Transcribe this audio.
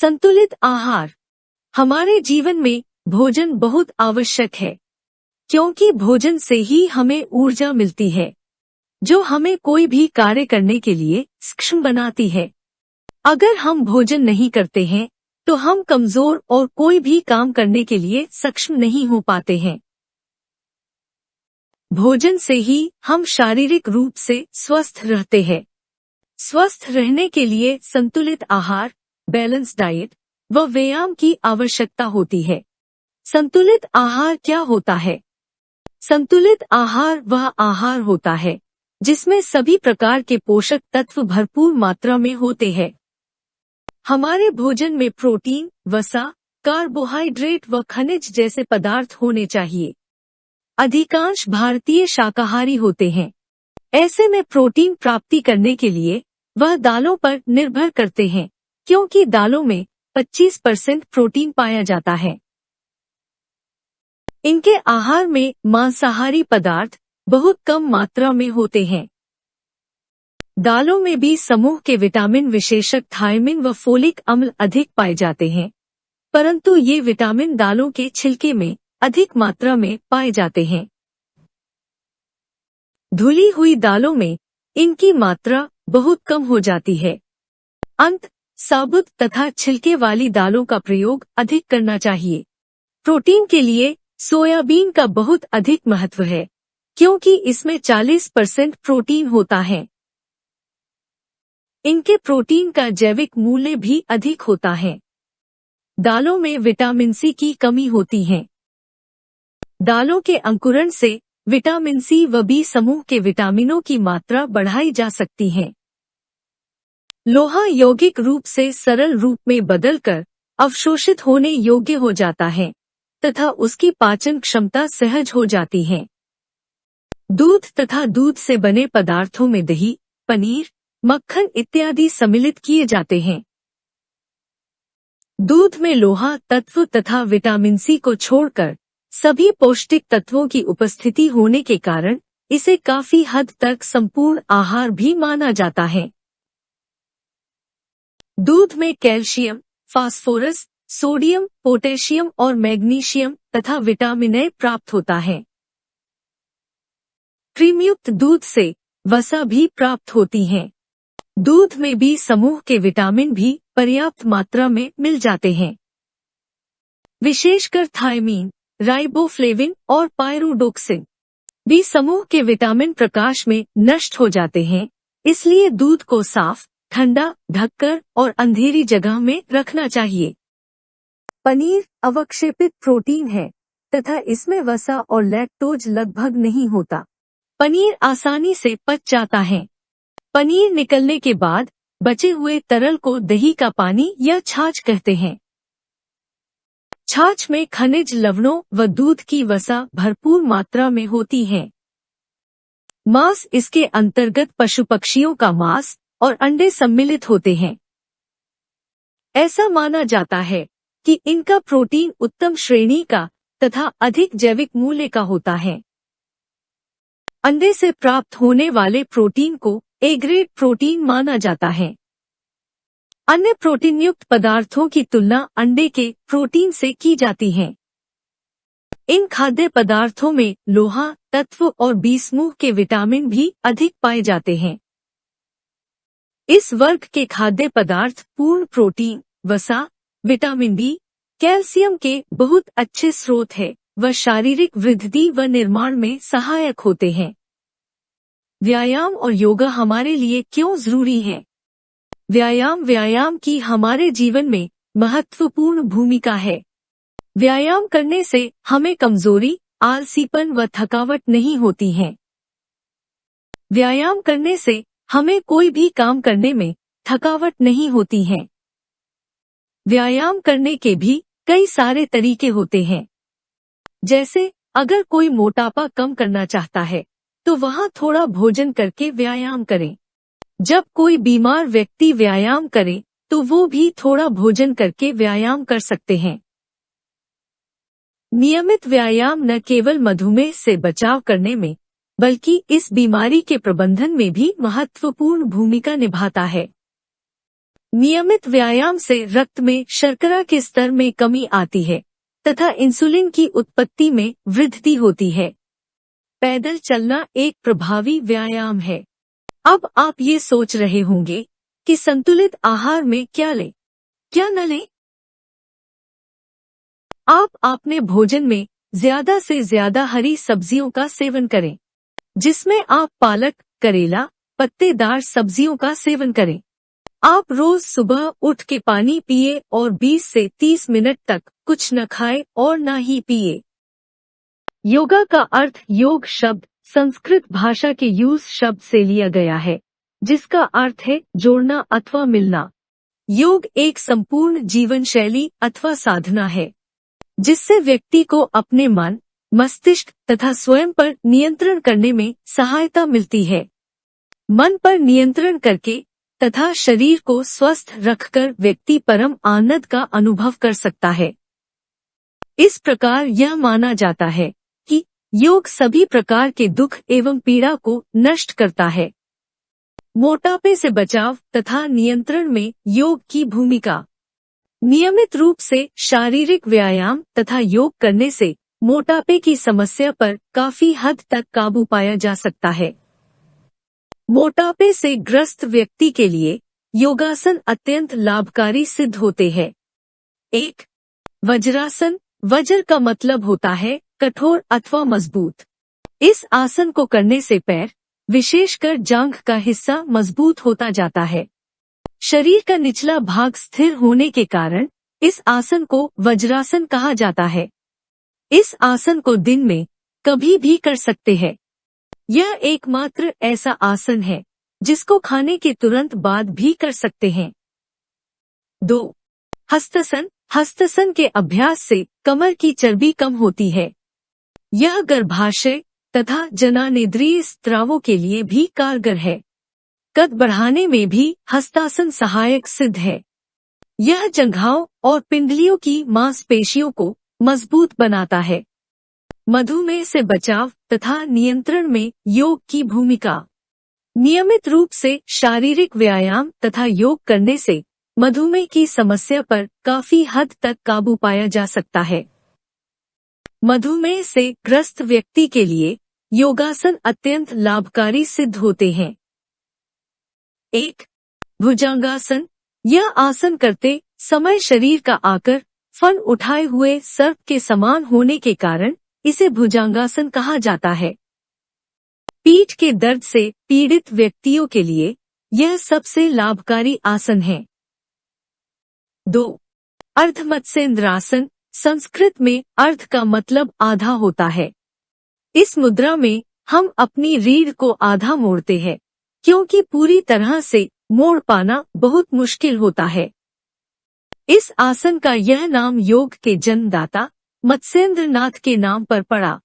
संतुलित आहार। हमारे जीवन में भोजन बहुत आवश्यक है, क्योंकि भोजन से ही हमें ऊर्जा मिलती है, जो हमें कोई भी कार्य करने के लिए सक्षम बनाती है। अगर हम भोजन नहीं करते हैं, तो हम कमजोर और कोई भी काम करने के लिए सक्षम नहीं हो पाते हैं। भोजन से ही हम शारीरिक रूप से स्वस्थ रहते हैं। स्वस्थ रहने के लिए संतुलित आहार, बैलेंस डाइट व व्यायाम की आवश्यकता होती है। संतुलित आहार क्या होता है? संतुलित आहार वह आहार होता है जिसमें सभी प्रकार के पोषक तत्व भरपूर मात्रा में होते हैं। हमारे भोजन में प्रोटीन, वसा, कार्बोहाइड्रेट व खनिज जैसे पदार्थ होने चाहिए। अधिकांश भारतीय शाकाहारी होते हैं। ऐसे में प्रोटीन प्राप्ति करने के लिए वह दालों पर निर्भर करते हैं, क्योंकि दालों में 25% प्रोटीन पाया जाता है। इनके आहार में मांसाहारी पदार्थ बहुत कम मात्रा में होते हैं। दालों में बी समूह के विटामिन विशेषक थायमिन व फोलिक अम्ल अधिक पाए जाते हैं, परंतु ये विटामिन दालों के छिलके में अधिक मात्रा में पाए जाते हैं। धुली हुई दालों में इनकी मात्रा बहुत कम हो जाती है। साबुत तथा छिलके वाली दालों का प्रयोग अधिक करना चाहिए। प्रोटीन के लिए सोयाबीन का बहुत अधिक महत्व है, क्योंकि इसमें 40% प्रोटीन होता है। इनके प्रोटीन का जैविक मूल्य भी अधिक होता है। दालों में विटामिन सी की कमी होती है। दालों के अंकुरण से विटामिन सी व बी समूह के विटामिनों की मात्रा बढ़ाई जा सकती है। लोहा यौगिक रूप से सरल रूप में बदलकर अवशोषित होने योग्य हो जाता है तथा उसकी पाचन क्षमता सहज हो जाती है। दूध तथा दूध से बने पदार्थों में दही, पनीर, मक्खन इत्यादि सम्मिलित किए जाते हैं। दूध में लोहा तत्व तथा विटामिन सी को छोड़कर सभी पौष्टिक तत्वों की उपस्थिति होने के कारण इसे काफी हद तक संपूर्ण आहार भी माना जाता है। दूध में कैल्शियम, फास्फोरस, सोडियम, पोटेशियम और मैग्नीशियम तथा विटामिन ए प्राप्त होता है। क्रीमयुक्त दूध से वसा भी प्राप्त होती है। दूध में बी समूह के विटामिन भी पर्याप्त मात्रा में मिल जाते हैं। विशेषकर थायमीन, राइबोफ्लेविन और पायरोडोक्सिन। बी समूह के विटामिन प्रकाश में नष्ट हो जाते हैं, इसलिए दूध को साफ, ठंडा, ढककर और अंधेरी जगह में रखना चाहिए। पनीर अवक्षेपित प्रोटीन है तथा इसमें वसा और लैक्टोज लगभग नहीं होता। पनीर आसानी से पच जाता है। पनीर निकलने के बाद बचे हुए तरल को दही का पानी या छाछ कहते हैं। छाछ में खनिज लवणों व दूध की वसा भरपूर मात्रा में होती है। मांस इसके अंतर्गत पशु पक्षियों का मांस और अंडे सम्मिलित होते हैं। ऐसा माना जाता है कि इनका प्रोटीन उत्तम श्रेणी का तथा अधिक जैविक मूल्य का होता है। अंडे से प्राप्त होने वाले प्रोटीन को ए ग्रेड प्रोटीन माना जाता है। अन्य प्रोटीन युक्त पदार्थों की तुलना अंडे के प्रोटीन से की जाती है। इन खाद्य पदार्थों में लोहा तत्व और बी समूह के विटामिन भी अधिक पाए जाते हैं। इस वर्ग के खाद्य पदार्थ पूर्ण प्रोटीन, वसा, विटामिन बी, कैल्शियम के बहुत अच्छे स्रोत है व शारीरिक वृद्धि व निर्माण में सहायक होते हैं। व्यायाम और योगा हमारे लिए क्यों जरूरी है? व्यायाम की हमारे जीवन में महत्वपूर्ण भूमिका है। व्यायाम करने से हमें कमजोरी, आलसीपन व थकावट नहीं होती है। व्यायाम करने से हमें कोई भी काम करने में थकावट नहीं होती है। व्यायाम करने के भी कई सारे तरीके होते हैं। जैसे अगर कोई मोटापा कम करना चाहता है तो वहाँ थोड़ा भोजन करके व्यायाम करें। जब कोई बीमार व्यक्ति व्यायाम करे तो वो भी थोड़ा भोजन करके व्यायाम कर सकते हैं। नियमित व्यायाम न केवल मधुमेह से बचाव करने में बल्कि इस बीमारी के प्रबंधन में भी महत्वपूर्ण भूमिका निभाता है। नियमित व्यायाम से रक्त में शर्करा के स्तर में कमी आती है तथा इंसुलिन की उत्पत्ति में वृद्धि होती है। पैदल चलना एक प्रभावी व्यायाम है। अब आप ये सोच रहे होंगे कि संतुलित आहार में क्या लें, क्या न लें। आप अपने भोजन में ज्यादा से ज्यादा हरी सब्जियों का सेवन करें, जिसमें आप पालक, करेला, पत्तेदार सब्जियों का सेवन करें। आप रोज सुबह उठ के पानी पिए और 20 से 30 मिनट तक कुछ न खाए और न ही पिए। योगा का अर्थ योग शब्द संस्कृत भाषा के यूज शब्द से लिया गया है, जिसका अर्थ है जोड़ना अथवा मिलना। योग एक संपूर्ण जीवन शैली अथवा साधना है, जिससे व्यक्ति को अपने मन, मस्तिष्क तथा स्वयं पर नियंत्रण करने में सहायता मिलती है। मन पर नियंत्रण करके तथा शरीर को स्वस्थ रखकर व्यक्ति परम आनंद का अनुभव कर सकता है। इस प्रकार यह माना जाता है कि योग सभी प्रकार के दुख एवं पीड़ा को नष्ट करता है। मोटापे से बचाव तथा नियंत्रण में योग की भूमिका। नियमित रूप से शारीरिक व्यायाम तथा योग करने से मोटापे की समस्या पर काफी हद तक काबू पाया जा सकता है। मोटापे से ग्रस्त व्यक्ति के लिए योगासन अत्यंत लाभकारी सिद्ध होते हैं। 1. वज्रासन। वज्र का मतलब होता है कठोर अथवा मजबूत। इस आसन को करने से पैर, विशेषकर जांघ का हिस्सा मजबूत होता जाता है। शरीर का निचला भाग स्थिर होने के कारण इस आसन को वज्रासन कहा जाता है। इस आसन को दिन में कभी भी कर सकते हैं। यह एकमात्र ऐसा आसन है जिसको खाने के तुरंत बाद भी कर सकते हैं। 2. हस्तासन। हस्तासन के अभ्यास से कमर की चर्बी कम होती है। यह गर्भाशय तथा जननेंद्रिय स्त्रावों के लिए भी कारगर है। कद बढ़ाने में भी हस्तासन सहायक सिद्ध है। यह जंघाओं और पिंडलियों की मांसपेशियों को मजबूत बनाता है। मधुमेह से बचाव तथा नियंत्रण में योग की भूमिका। नियमित रूप से शारीरिक व्यायाम तथा योग करने से मधुमेह की समस्या पर काफी हद तक काबू पाया जा सकता है। मधुमेह से ग्रस्त व्यक्ति के लिए योगासन अत्यंत लाभकारी सिद्ध होते हैं। 1. भुजंगासन। यह आसन करते समय शरीर का आकार फन उठाए हुए सर्प के समान होने के कारण इसे भुजंगासन कहा जाता है। पीठ के दर्द से पीड़ित व्यक्तियों के लिए यह सबसे लाभकारी आसन है। 2. अर्ध मत्स्येंद्रासन। संस्कृत में अर्ध का मतलब आधा होता है। इस मुद्रा में हम अपनी रीढ़ को आधा मोड़ते हैं, क्योंकि पूरी तरह से मोड़ पाना बहुत मुश्किल होता है। इस आसन का यह नाम योग के जन्मदाता मत्स्येंद्र नाथ के नाम पर पड़ा।